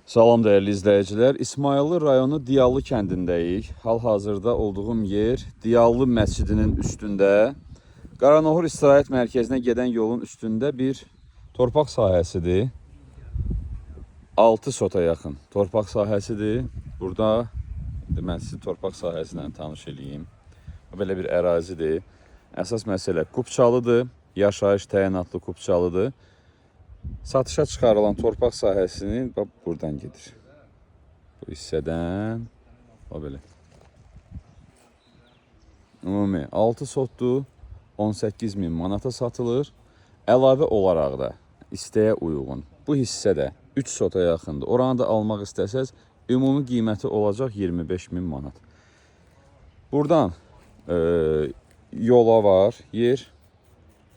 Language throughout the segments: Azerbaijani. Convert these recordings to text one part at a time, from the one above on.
Salam dəyərli izləyicilər. İsmayıllı rayonu Diyallı kəndindəyik. Hal-hazırda olduğum yer Diyallı məscidinin üstündə. Qaranohur istirahət mərkəzinə gedən yolun üstündə bir torpaq sahəsidir. 6 sota yaxın torpaq sahəsidir. Burada mən sizi torpaq sahəsi ilə tanış edeyim. Belə bir ərazidir. Əsas məsələ Qubçalıdır. Yaşayış təyinatlı Qubçalıdır. Satışa çıxarılan torpaq sahəsini buradan gedir. Bu hissədən belə. Ümumi 6 sotdur, 18.000 manata satılır. Əlavə olaraq da istəyə uyğun bu hissədə 3 sota yaxındır. Oranı da almaq istəsəz ümumi qiyməti olacaq 25.000 manat. Buradan yola var yer.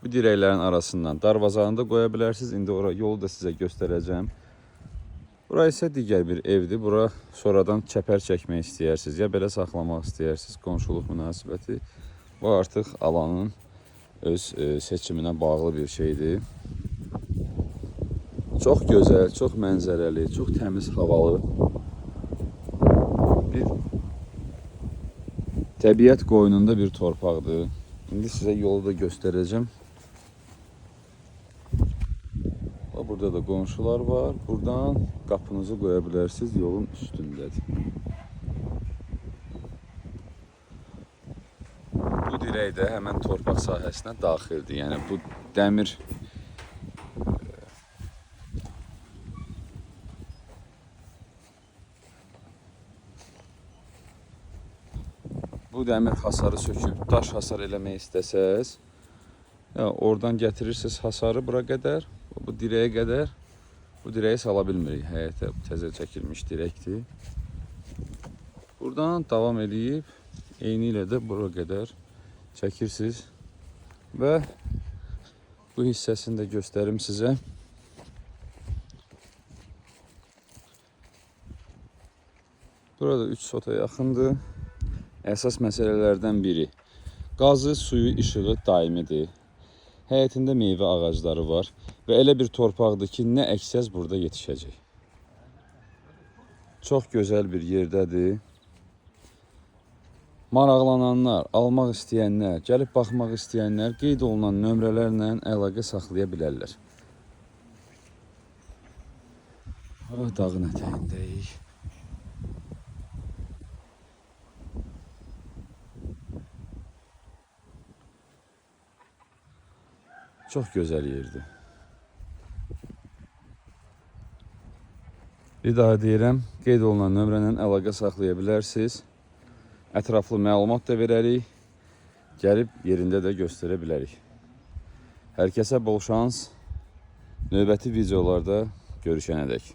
Bu dirəklərin arasından darvazanı da qoya bilərsiniz. İndi yolu da sizə göstərəcəm. Bura isə digər bir evdir. Bura sonradan çəpər çəkmək istəyirsiniz, ya belə saxlamaq istəyirsiniz. Qonşuluq münasibəti. Bu artıq alanın öz seçiminə bağlı bir şeydir. Çox gözəl, çox mənzərəli, çox təmiz havalı bir təbiət qoynunda bir torpaqdır. İndi sizə yolu da göstərəcəm. Burada da qonşular var. Buradan qapınızı qoya bilərsiniz. Yolun üstündədir. Bu dirək də həmən torpaq sahəsinə daxildir. Yəni bu dəmir hasarı söküb daş hasar eləmək istəsəz, oradan gətirirsiniz hasarı bura qədər. Bu dirəyə qədər, bu dirəyi sala bilmirik. Həyətə təzə çəkilmiş dirəkdir. Buradan davam edib, eyni ilə də bura qədər çəkirsiniz. Və bu hissəsini də göstərim sizə. Burada 3 sota yaxındır. Əsas məsələlərdən biri. Qazı, suyu, işığı daimidir. Həyətində meyvə ağacları var və elə bir torpaqdır ki, nə əksəz burada yetişəcək. Çox gözəl bir yerdədir. Maraqlananlar, almaq istəyənlər, gəlib baxmaq istəyənlər qeyd olunan nömrələrlə əlaqə saxlaya bilərlər. Dağın ətəyindəyik. Çox gözəl yerdir. Bir daha deyirəm, qeyd olunan nömrələ əlaqə saxlaya bilərsiniz. Ətraflı məlumat da verərik. Gəlib yerində də göstərə bilərik. Hər kəsə bol şans. Növbəti videolarda görüşənədək.